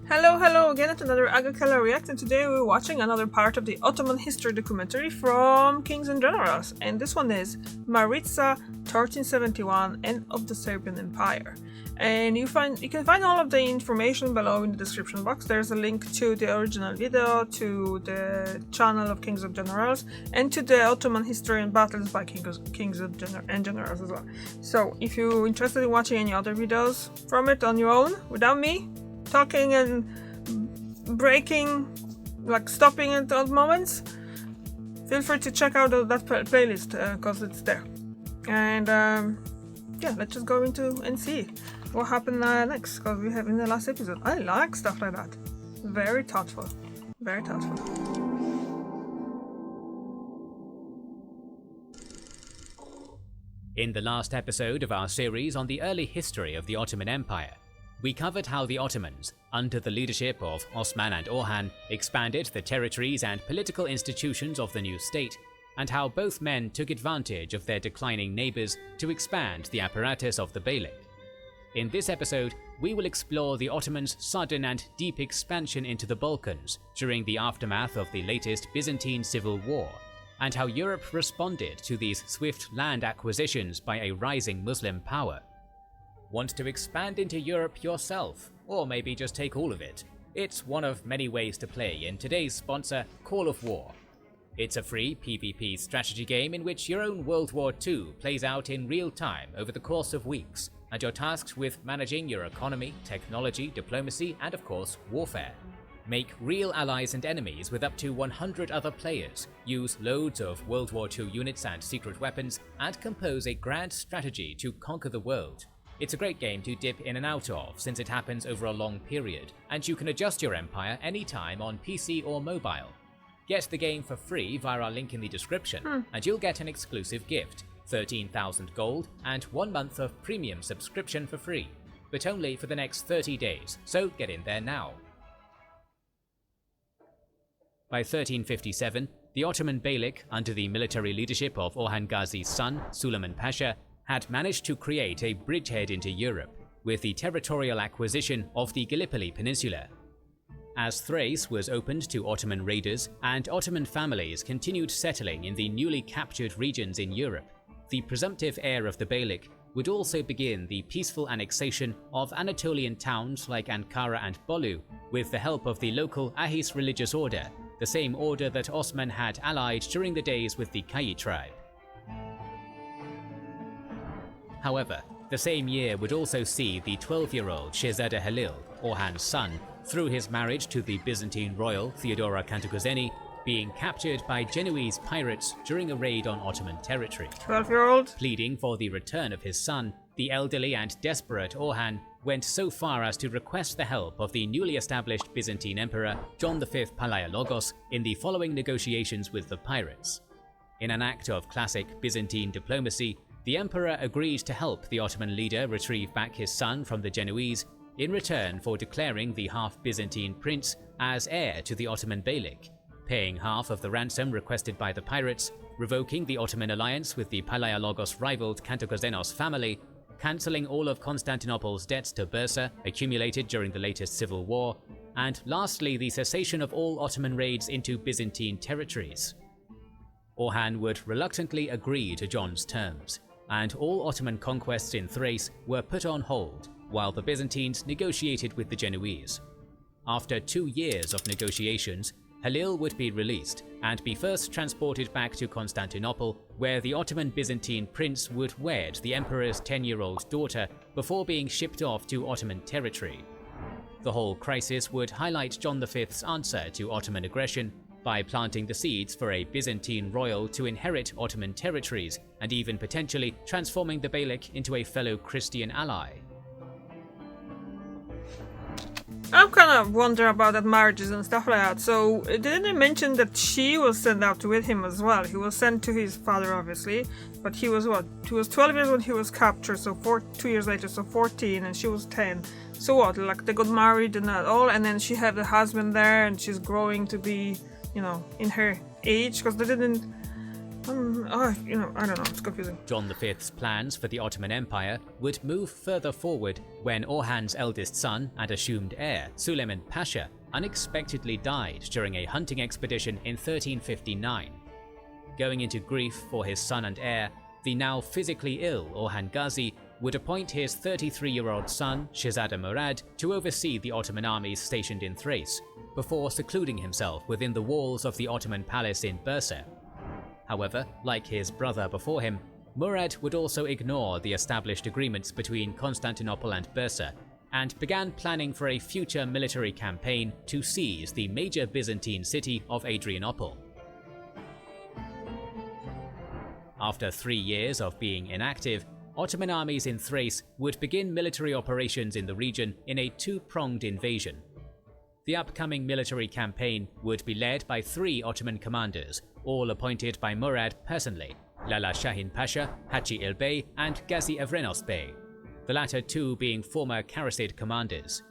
Hello again at another Agakala React, and today we're watching another part of the Ottoman history documentary from Kings and Generals, and this one is Maritsa 1371, End of the Serbian Empire. And you can find all of the information below in the description box. There's a link to the original video, to the channel of Kings of Generals, and to the Ottoman history and battles by Kings and Generals as well. So if you're interested in watching any other videos from it on your own, without me talking and breaking, like stopping at odd moments, feel free to check out that playlist because it's there. And yeah, let's just go into and see what happened next, because we have in the last episode. I like stuff like that. Very thoughtful. Very thoughtful. In the last episode of our series on the early history of the Ottoman Empire, we covered how the Ottomans, under the leadership of Osman and Orhan, expanded the territories and political institutions of the new state, and how both men took advantage of their declining neighbors to expand the apparatus of the Beylik. In this episode, we will explore the Ottomans' sudden and deep expansion into the Balkans during the aftermath of the latest Byzantine civil war, and how Europe responded to these swift land acquisitions by a rising Muslim power. Want to expand into Europe yourself, or maybe just take all of it? It's one of many ways to play in today's sponsor, Call of War. It's a free PvP strategy game in which your own World War II plays out in real time over the course of weeks, and you're tasked with managing your economy, technology, diplomacy, and of course, warfare. Make real allies and enemies with up to 100 other players, use loads of World War II units and secret weapons, and compose a grand strategy to conquer the world. It's a great game to dip in and out of since it happens over a long period, and you can adjust your empire anytime on PC or mobile. Get the game for free via our link in the description, and you'll get an exclusive gift, 13,000 gold and 1 month of premium subscription for free, but only for the next 30 days, so get in there now. By 1357, the Ottoman Beylik, under the military leadership of Orhan Ghazi's son, Suleiman Pasha, had managed to create a bridgehead into Europe with the territorial acquisition of the Gallipoli Peninsula. As Thrace was opened to Ottoman raiders and Ottoman families continued settling in the newly captured regions in Europe, the presumptive heir of the Beylik would also begin the peaceful annexation of Anatolian towns like Ankara and Bolu with the help of the local Ahis religious order, the same order that Osman had allied during the days with the Kayi tribe. However, the same year would also see the 12-year-old Shehzada Halil, Orhan's son, through his marriage to the Byzantine royal Theodora Cantacuzeni, being captured by Genoese pirates during a raid on Ottoman territory. 12-year-old? Pleading for the return of his son, the elderly and desperate Orhan went so far as to request the help of the newly established Byzantine emperor John V Palaiologos in the following negotiations with the pirates. In an act of classic Byzantine diplomacy, the emperor agreed to help the Ottoman leader retrieve back his son from the Genoese in return for declaring the half-Byzantine prince as heir to the Ottoman Beylik, paying half of the ransom requested by the pirates, revoking the Ottoman alliance with the Palaiologos-rivaled Kantakozenos family, cancelling all of Constantinople's debts to Bursa accumulated during the latest civil war, and lastly the cessation of all Ottoman raids into Byzantine territories. Orhan would reluctantly agree to John's terms, and all Ottoman conquests in Thrace were put on hold while the Byzantines negotiated with the Genoese. After 2 years of negotiations, Halil would be released and be first transported back to Constantinople, where the Ottoman Byzantine prince would wed the emperor's 10-year-old daughter before being shipped off to Ottoman territory. The whole crisis would highlight John V's answer to Ottoman aggression by planting the seeds for a Byzantine royal to inherit Ottoman territories and even potentially transforming the Beylik into a fellow Christian ally. I'm kind of wondering about that marriages and stuff like that. So, didn't they mention that she was sent out with him as well? He was sent to his father, obviously, but he was what? He was 12 years when he was captured, so 2 years later, so 14, and she was 10. So what? Like, they got married and that all, and then she had a husband there, and she's growing to be, you know, in her age, because they didn't I don't know, it's confusing. John V's plans for the Ottoman Empire would move further forward when Orhan's eldest son and assumed heir, Suleiman Pasha, unexpectedly died during a hunting expedition in 1359. Going into grief for his son and heir, the now physically ill Orhan Gazi would appoint his 33-year-old son, Shahzada Murad, to oversee the Ottoman armies stationed in Thrace, before secluding himself within the walls of the Ottoman palace in Bursa. However, like his brother before him, Murad would also ignore the established agreements between Constantinople and Bursa, and began planning for a future military campaign to seize the major Byzantine city of Adrianople. After 3 years of being inactive, Ottoman armies in Thrace would begin military operations in the region in a two-pronged invasion. The upcoming military campaign would be led by 3 Ottoman commanders, all appointed by Murad personally: Lala Shahin Pasha, Hachi Il-Bey, and Gazi Evrenos Bey, the latter 2 being former Crusade commanders.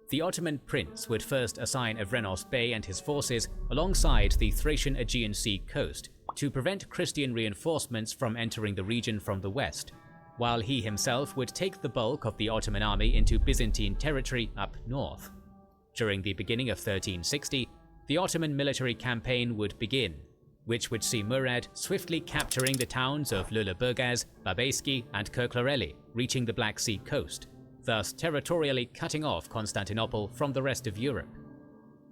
The Ottoman prince would first assign Evrenos Bey and his forces alongside the Thracian Aegean Sea coast to prevent Christian reinforcements from entering the region from the west, while he himself would take the bulk of the Ottoman army into Byzantine territory up north. During the beginning of 1360, the Ottoman military campaign would begin, which would see Murad swiftly capturing the towns of Lüleburgaz, Babeyski, and Kirklareli, reaching the Black Sea coast, thus territorially cutting off Constantinople from the rest of Europe.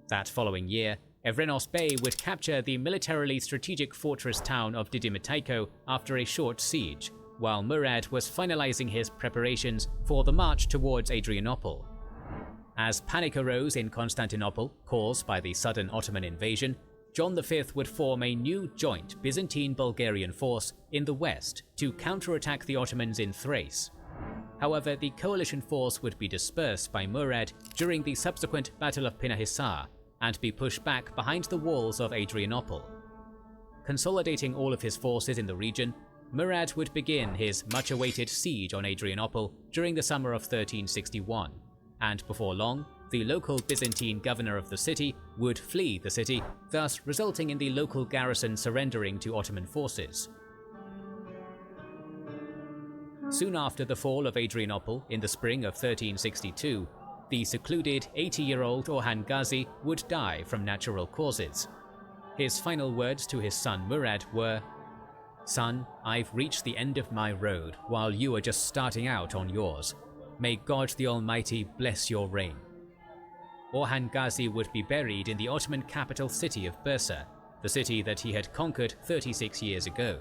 That following year, Evrenos Bey would capture the militarily strategic fortress town of Didymataiko after a short siege, while Murad was finalizing his preparations for the march towards Adrianople. As panic arose in Constantinople, caused by the sudden Ottoman invasion, John V would form a new joint Byzantine-Bulgarian force in the west to counterattack the Ottomans in Thrace. However, the coalition force would be dispersed by Murad during the subsequent Battle of Pinahisar and be pushed back behind the walls of Adrianople. Consolidating all of his forces in the region, Murad would begin his much-awaited siege on Adrianople during the summer of 1361, and before long, the local Byzantine governor of the city would flee the city, thus resulting in the local garrison surrendering to Ottoman forces. Soon after the fall of Adrianople in the spring of 1362, the secluded 80-year-old Orhan Gazi would die from natural causes. His final words to his son Murad were, "Son, I've reached the end of my road while you are just starting out on yours. May God the Almighty bless your reign." Orhan Gazi would be buried in the Ottoman capital city of Bursa, the city that he had conquered 36 years ago.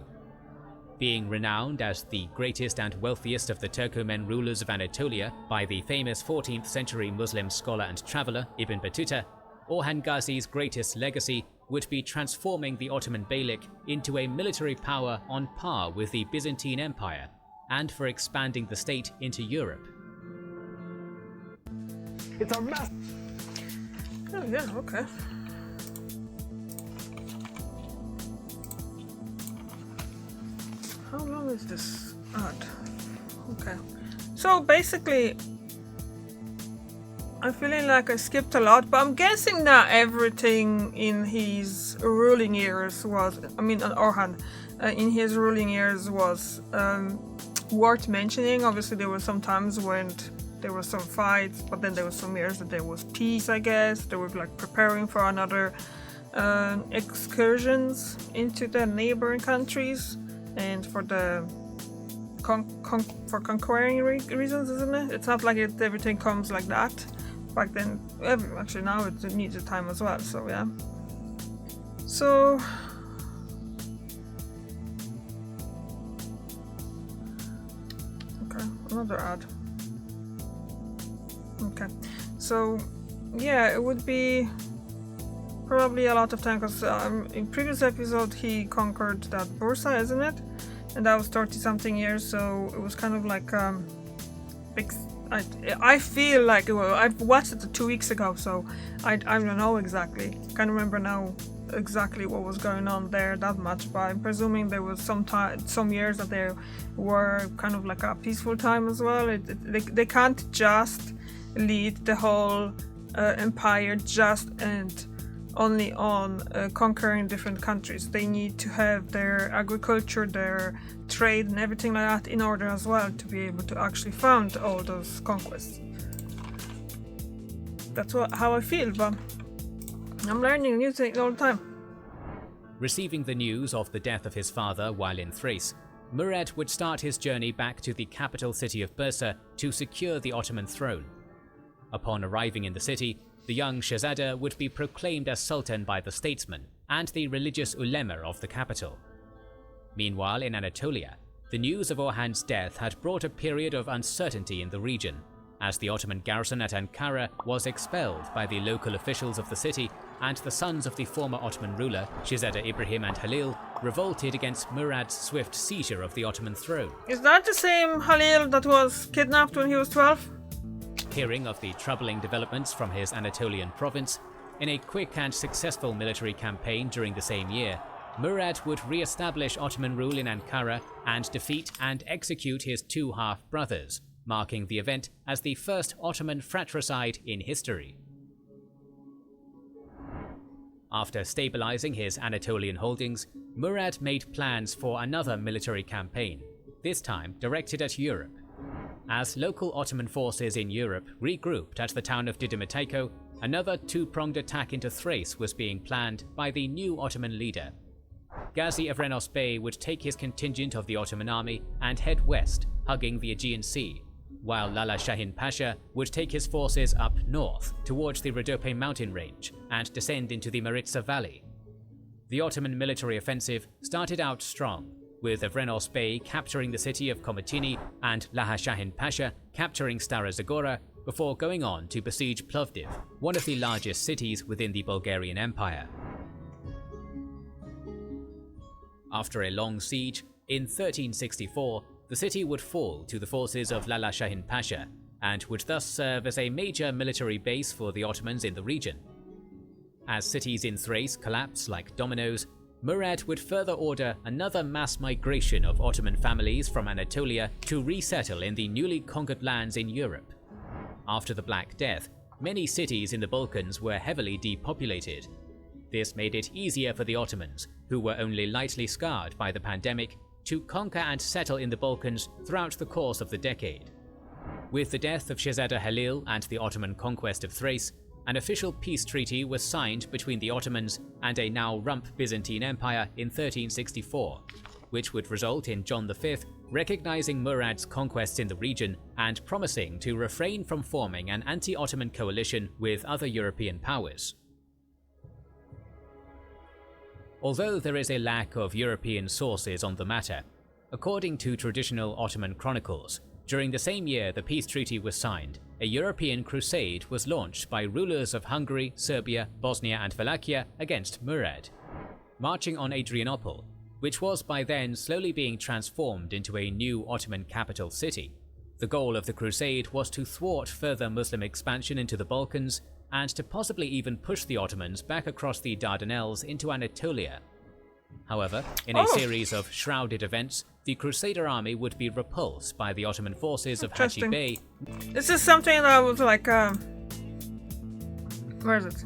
Being renowned as the greatest and wealthiest of the Turkoman rulers of Anatolia by the famous 14th century Muslim scholar and traveller Ibn Battuta, Orhan Gazi's greatest legacy would be transforming the Ottoman Beylik into a military power on par with the Byzantine Empire, and for expanding the state into Europe. It's a mess! Oh yeah, okay. How long is this ad? Okay. So basically, I'm feeling like I skipped a lot, but I'm guessing that everything in his ruling years was, Orhan, in his ruling years was worth mentioning. Obviously, there were some times when there were some fights, but then there were some years that there was peace, I guess. They were like preparing for another excursions into the neighboring countries and for the for conquering reasons, isn't it? It's not like everything comes like that. Back then, actually now it needs a time as well, so yeah. So okay, another ad. Okay, so yeah, it would be probably a lot of time because in previous episode he conquered that Bursa, isn't it? And that was 30 something years, so it was kind of like big. I feel like, well, I've watched it 2 weeks ago, so I don't know exactly. Can't remember now exactly what was going on there that much, but I'm presuming there was some years that they were kind of like a peaceful time as well. They can't just lead the whole empire just and only on conquering different countries. They need to have their agriculture, their trade, and everything like that in order as well to be able to actually fund all those conquests. That's how I feel, but I'm learning new things all the time. Receiving the news of the death of his father while in Thrace, Murad would start his journey back to the capital city of Bursa to secure the Ottoman throne. Upon arriving in the city, the young Shahzada would be proclaimed as Sultan by the statesmen and the religious ulema of the capital. Meanwhile, in Anatolia, the news of Orhan's death had brought a period of uncertainty in the region, as the Ottoman garrison at Ankara was expelled by the local officials of the city, and the sons of the former Ottoman ruler, Shahzada Ibrahim and Halil, revolted against Murad's swift seizure of the Ottoman throne. Is that the same Halil that was kidnapped when he was 12? Hearing of the troubling developments from his Anatolian province, in a quick and successful military campaign during the same year, Murad would re-establish Ottoman rule in Ankara and defeat and execute his two half-brothers, marking the event as the first Ottoman fratricide in history. After stabilizing his Anatolian holdings, Murad made plans for another military campaign, this time directed at Europe. As local Ottoman forces in Europe regrouped at the town of Didymateiko, another two-pronged attack into Thrace was being planned by the new Ottoman leader. Ghazi Avrenos Bey would take his contingent of the Ottoman army and head west, hugging the Aegean Sea, while Lala Shahin Pasha would take his forces up north towards the Rhodope mountain range and descend into the Maritsa valley. The Ottoman military offensive started out strong, with Avrenos Bey capturing the city of Komotini and Lala Shahin Pasha capturing Stara Zagora before going on to besiege Plovdiv, one of the largest cities within the Bulgarian Empire. After a long siege, in 1364, the city would fall to the forces of Lala Shahin Pasha and would thus serve as a major military base for the Ottomans in the region. As cities in Thrace collapsed like dominoes, Murad would further order another mass migration of Ottoman families from Anatolia to resettle in the newly conquered lands in Europe. After the Black Death, many cities in the Balkans were heavily depopulated. This made it easier for the Ottomans, who were only lightly scarred by the pandemic, to conquer and settle in the Balkans throughout the course of the decade. With the death of Shahzada Halil and the Ottoman conquest of Thrace, an official peace treaty was signed between the Ottomans and a now rump Byzantine Empire in 1364, which would result in John V recognizing Murad's conquests in the region and promising to refrain from forming an anti-Ottoman coalition with other European powers. Although there is a lack of European sources on the matter, according to traditional Ottoman chronicles, during the same year the peace treaty was signed, a European crusade was launched by rulers of Hungary, Serbia, Bosnia and Wallachia against Murad. Marching on Adrianople, which was by then slowly being transformed into a new Ottoman capital city, the goal of the crusade was to thwart further Muslim expansion into the Balkans and to possibly even push the Ottomans back across the Dardanelles into Anatolia. However, in a series of shrouded events, the Crusader army would be repulsed by the Ottoman forces of Haji Bey. This is something that was like, where is it?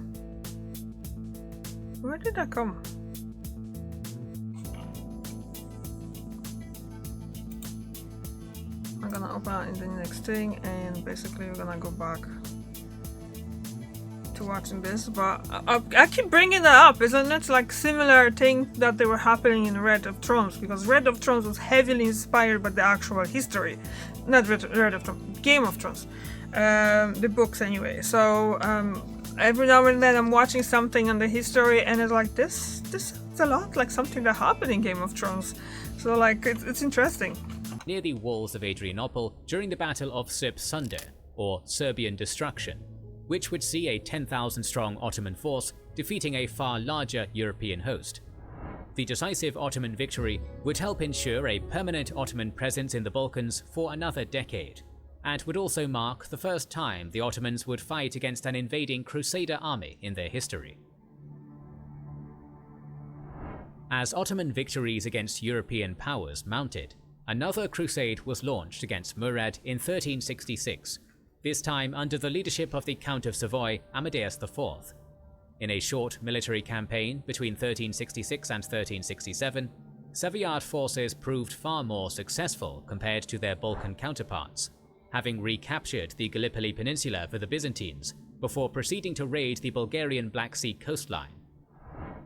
Where did that come? I'm gonna open it in the next thing, and basically we're gonna go back to watching this, but I keep bringing that up. Isn't it like similar thing that they were happening in Red of Thrones? Because Red of Thrones was heavily inspired by the actual history, not Red of Thrones, Game of Thrones, the books anyway. So every now and then I'm watching something on the history, and it's like this sounds a lot like something that happened in Game of Thrones. So like it's interesting. Near the walls of Adrianople during the Battle of Srpsunder, or Serbian Destruction, which would see a 10,000-strong Ottoman force defeating a far larger European host. The decisive Ottoman victory would help ensure a permanent Ottoman presence in the Balkans for another decade, and would also mark the first time the Ottomans would fight against an invading Crusader army in their history. As Ottoman victories against European powers mounted, another crusade was launched against Murad in 1366, this time under the leadership of the Count of Savoy, Amadeus IV. In a short military campaign between 1366 and 1367, Savoyard forces proved far more successful compared to their Balkan counterparts, having recaptured the Gallipoli Peninsula for the Byzantines before proceeding to raid the Bulgarian Black Sea coastline.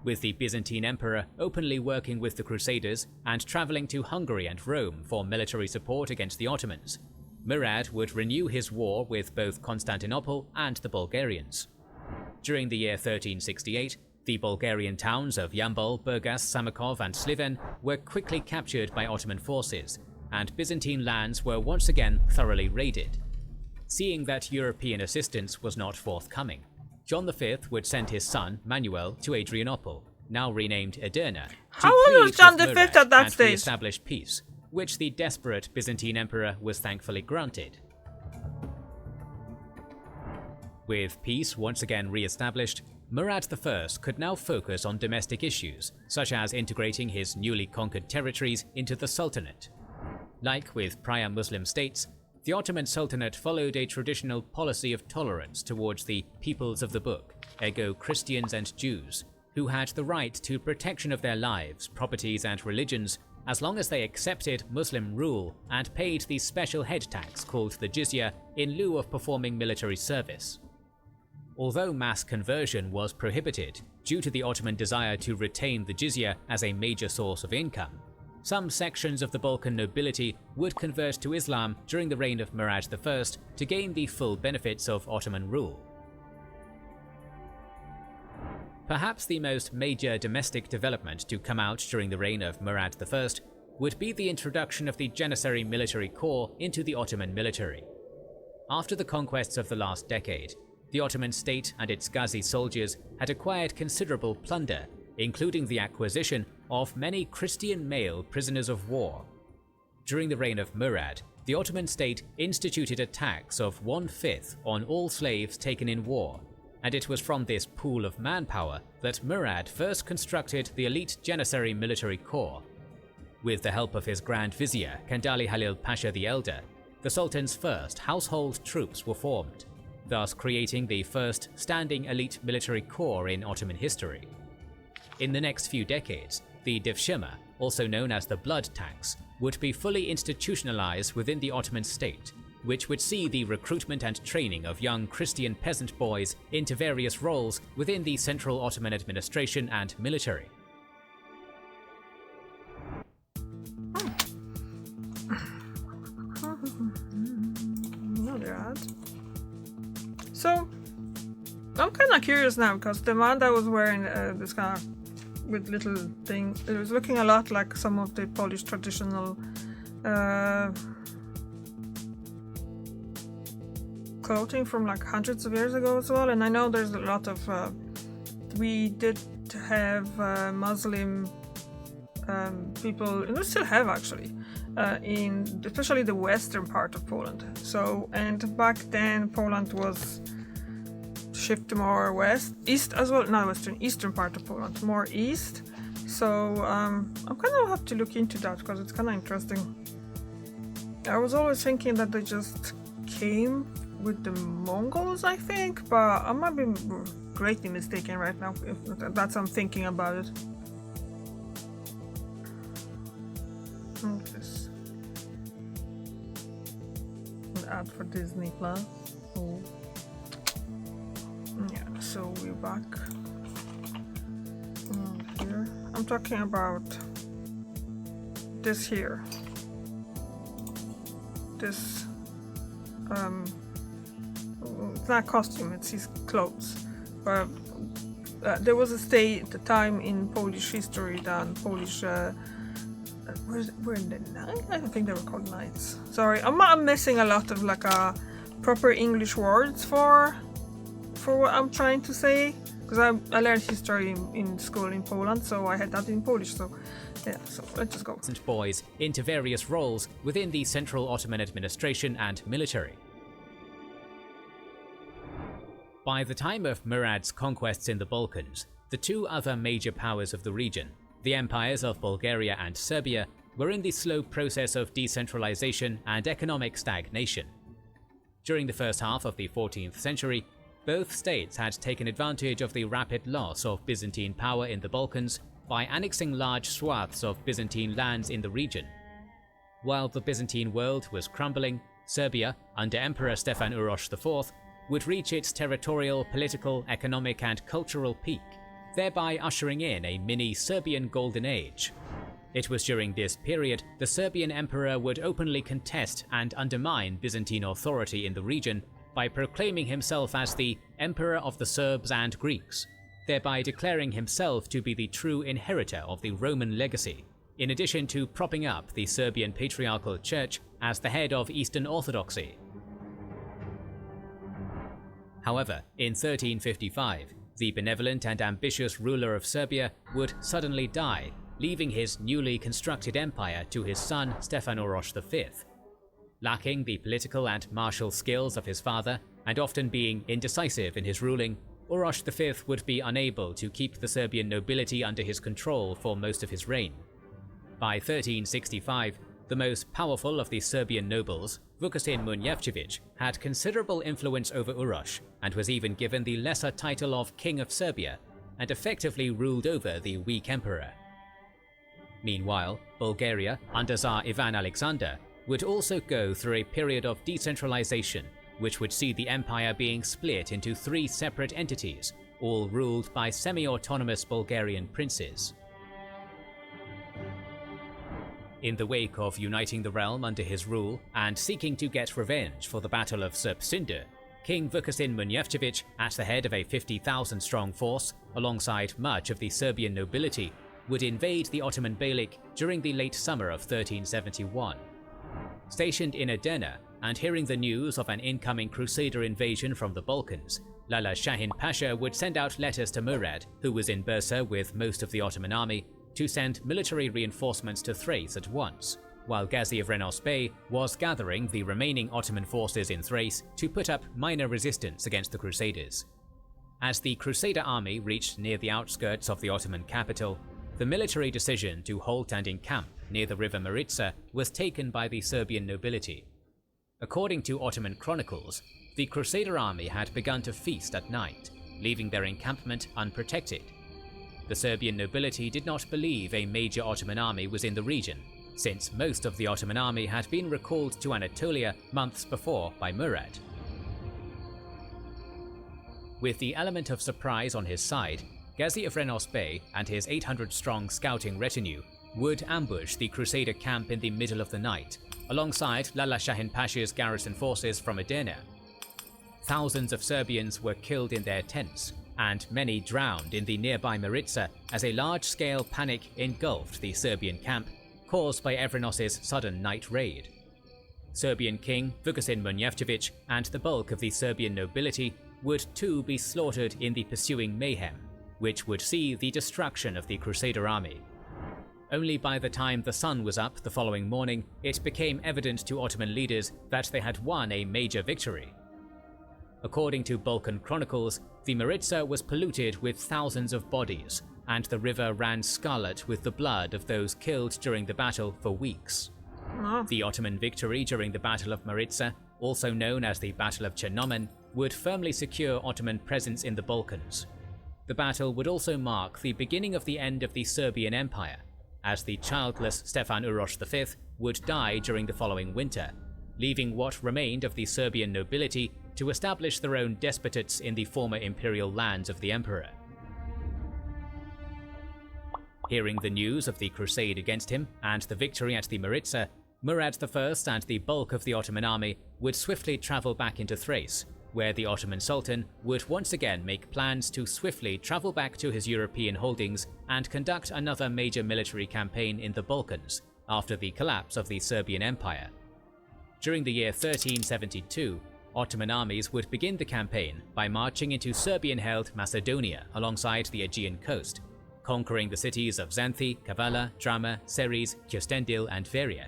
With the Byzantine Emperor openly working with the Crusaders and travelling to Hungary and Rome for military support against the Ottomans, Murad would renew his war with both Constantinople and the Bulgarians. During the year 1368, the Bulgarian towns of Yambol, Burgas, Samakov and Sliven were quickly captured by Ottoman forces, and Byzantine lands were once again thoroughly raided. Seeing that European assistance was not forthcoming, John V would send his son, Manuel, to Adrianople, now renamed Edirne, How old was John V at that stage? Establish peace, which the desperate Byzantine emperor was thankfully granted. With peace once again re-established, Murad I could now focus on domestic issues, such as integrating his newly conquered territories into the Sultanate. Like with prior Muslim states, the Ottoman Sultanate followed a traditional policy of tolerance towards the peoples of the book, ergo Christians and Jews, who had the right to protection of their lives, properties and religions as long as they accepted Muslim rule and paid the special head tax called the jizya in lieu of performing military service. Although mass conversion was prohibited due to the Ottoman desire to retain the jizya as a major source of income, some sections of the Balkan nobility would convert to Islam during the reign of Murad I to gain the full benefits of Ottoman rule. Perhaps the most major domestic development to come out during the reign of Murad I would be the introduction of the Janissary military corps into the Ottoman military. After the conquests of the last decade, the Ottoman state and its Ghazi soldiers had acquired considerable plunder, including the acquisition of many Christian male prisoners of war. During the reign of Murad, the Ottoman state instituted a tax of 1/5 on all slaves taken in war, and it was from this pool of manpower that Murad first constructed the elite Janissary military corps. With the help of his Grand Vizier, Kandali Halil Pasha the Elder, the Sultan's first household troops were formed, thus creating the first standing elite military corps in Ottoman history. In the next few decades, the devshirme, also known as the blood tax, would be fully institutionalized within the Ottoman state, which would see the recruitment and training of young Christian peasant boys into various roles within the Central Ottoman administration and military. So, I'm kind of curious now because the man that was wearing this kind of with little thing, it was looking a lot like some of the Polish traditional clothing from like hundreds of years ago as well. And I know there's a lot of we did have Muslim people, and we still have actually, in especially the western part of Poland. So, and back then Poland was shifted more east as well, not western, eastern part of Poland, more east. So I'm kind of have to look into that because it's kind of interesting. I was always thinking that they just came with the Mongols, I think, but I might be greatly mistaken right now if that's I'm thinking about it. This an ad for Disney Plus. Oh. Yeah, so we're back here. I'm talking about this here. This it's not costume, it's his clothes. But there was a stay at the time in Polish history that Polish were in the Knights? I don't think they were called Knights. Sorry, I'm missing a lot of like proper English words for what I'm trying to say, because I learned history in school in Poland, so I had that in Polish. So yeah, so let's just go. Boys into various roles within the Central Ottoman administration and military. By the time of Murad's conquests in the Balkans, the two other major powers of the region, the empires of Bulgaria and Serbia, were in the slow process of decentralization and economic stagnation. During the first half of the 14th century, Both states had taken advantage of the rapid loss of Byzantine power in the Balkans by annexing large swaths of Byzantine lands in the region. While the Byzantine world was crumbling, Serbia, under Emperor Stefan Uroš IV, would reach its territorial, political, economic and cultural peak, thereby ushering in a mini-Serbian Golden Age. It was during this period the Serbian emperor would openly contest and undermine Byzantine authority in the region by proclaiming himself as the Emperor of the Serbs and Greeks, thereby declaring himself to be the true inheritor of the Roman legacy, in addition to propping up the Serbian Patriarchal Church as the head of Eastern Orthodoxy. However, in 1355, the benevolent and ambitious ruler of Serbia would suddenly die, leaving his newly constructed empire to his son Stefan Uroš V. Lacking the political and martial skills of his father, and often being indecisive in his ruling, Uroš V would be unable to keep the Serbian nobility under his control for most of his reign. By 1365, the most powerful of the Serbian nobles, Vukašin Munjevčević, had considerable influence over Uroš and was even given the lesser title of King of Serbia, and effectively ruled over the weak emperor. Meanwhile, Bulgaria, under Tsar Ivan Alexander, would also go through a period of decentralization, which would see the empire being split into 3 separate entities, all ruled by semi-autonomous Bulgarian princes. In the wake of uniting the realm under his rule and seeking to get revenge for the Battle of Srpsindr, King Vukašin Munjevčević, at the head of a 50,000-strong force, alongside much of the Serbian nobility, would invade the Ottoman Beylik during the late summer of 1371. Stationed in Edirne and hearing the news of an incoming Crusader invasion from the Balkans, Lala Shahin Pasha would send out letters to Murad, who was in Bursa with most of the Ottoman army, to send military reinforcements to Thrace at once, while Gazi of Renos Bey was gathering the remaining Ottoman forces in Thrace to put up minor resistance against the Crusaders. As the Crusader army reached near the outskirts of the Ottoman capital, the military decision to halt and encamp near the river Maritsa was taken by the Serbian nobility. According to Ottoman chronicles, the Crusader army had begun to feast at night, leaving their encampment unprotected. The Serbian nobility did not believe a major Ottoman army was in the region, since most of the Ottoman army had been recalled to Anatolia months before by Murad. With the element of surprise on his side, Gazi of Renos Bey and his 800-strong scouting retinue would ambush the Crusader camp in the middle of the night, alongside Lala Shahin Pasha's garrison forces from Edirne. Thousands of Serbians were killed in their tents, and many drowned in the nearby Maritsa as a large-scale panic engulfed the Serbian camp, caused by Evrenos's sudden night raid. Serbian King Vukašin Munjevčević and the bulk of the Serbian nobility would too be slaughtered in the pursuing mayhem, which would see the destruction of the Crusader army. Only by the time the sun was up the following morning, it became evident to Ottoman leaders that they had won a major victory. According to Balkan chronicles, the Maritsa was polluted with thousands of bodies, and the river ran scarlet with the blood of those killed during the battle for weeks. The Ottoman victory during the Battle of Maritsa, also known as the Battle of Chernomen, would firmly secure Ottoman presence in the Balkans. The battle would also mark the beginning of the end of the Serbian Empire, as the childless Stefan Uroš V would die during the following winter, leaving what remained of the Serbian nobility to establish their own despotates in the former imperial lands of the emperor. Hearing the news of the crusade against him and the victory at the Maritsa, Murad I and the bulk of the Ottoman army would swiftly travel back into Thrace, where the Ottoman Sultan would once again make plans to swiftly travel back to his European holdings and conduct another major military campaign in the Balkans after the collapse of the Serbian Empire. During the year 1372, Ottoman armies would begin the campaign by marching into Serbian-held Macedonia alongside the Aegean coast, conquering the cities of Xanthi, Kavala, Drama, Ceres, Kyustendil, and Veria.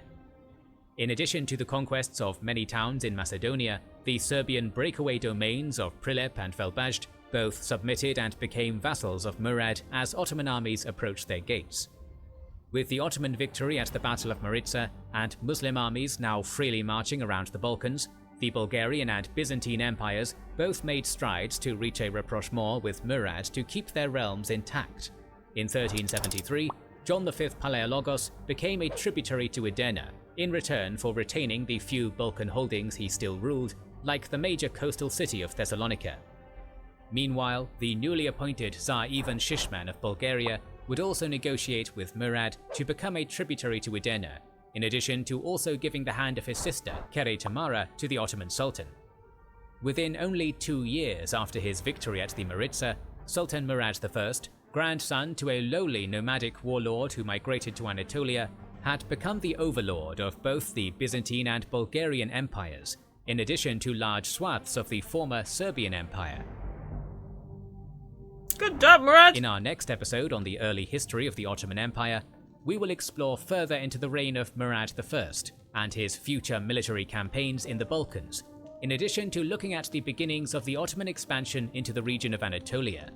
In addition to the conquests of many towns in Macedonia, the Serbian breakaway domains of Prilep and Velbajд both submitted and became vassals of Murad as Ottoman armies approached their gates. With the Ottoman victory at the Battle of Maritsa and Muslim armies now freely marching around the Balkans, The Bulgarian and Byzantine empires both made strides to reach a rapprochement with Murad to keep their realms intact. In 1373, John V Palaiologos became a tributary to Edirne in return for retaining the few Balkan holdings he still ruled, like the major coastal city of Thessalonica. Meanwhile, the newly appointed Tsar Ivan Shishman of Bulgaria would also negotiate with Murad to become a tributary to Edirne, in addition to also giving the hand of his sister, Kere Tamara, to the Ottoman Sultan. Within only 2 years after his victory at the Maritsa, Sultan Murad I, grandson to a lowly nomadic warlord who migrated to Anatolia, had become the overlord of both the Byzantine and Bulgarian empires, in addition to large swaths of the former Serbian Empire. Good job, Murad! In our next episode on the early history of the Ottoman Empire, we will explore further into the reign of Murad I and his future military campaigns in the Balkans, in addition to looking at the beginnings of the Ottoman expansion into the region of Anatolia.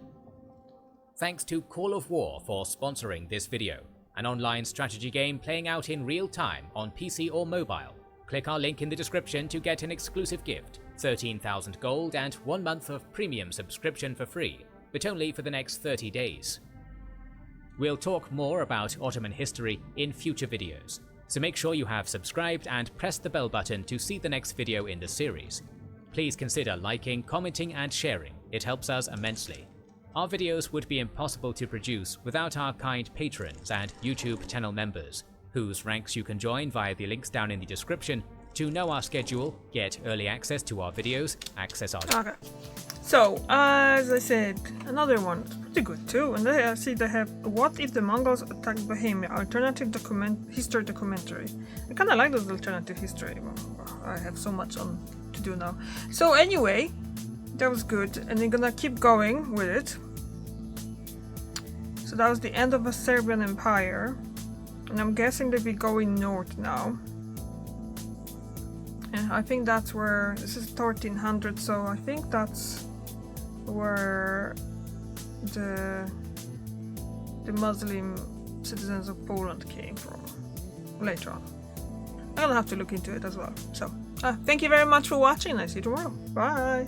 Thanks to Call of War for sponsoring this video, an online strategy game playing out in real time on PC or mobile. Click our link in the description to get an exclusive gift, 13,000 gold and 1 month of premium subscription for free, but only for the next 30 days. We'll talk more about Ottoman history in future videos, so make sure you have subscribed and pressed the bell button to see the next video in the series. Please consider liking, commenting and sharing, it helps us immensely. Our videos would be impossible to produce without our kind patrons and YouTube channel members, whose ranks you can join via the links down in the description to know our schedule, get early access to our videos, access our... Okay. So, as I said, another one, it's pretty good too, and I see they have What If the Mongols Attacked Bohemia, alternative history documentary. I kinda like those alternative history, I have so much on to do now. So anyway, that was good, and they're gonna keep going with it. So that was the end of the Serbian Empire, and I'm guessing they'll be going north now. And I think that's where, this is 1300, so I think that's where the Muslim citizens of Poland came from later on. I'm gonna have to look into it as well. So, thank you very much for watching, and I see you tomorrow. Bye!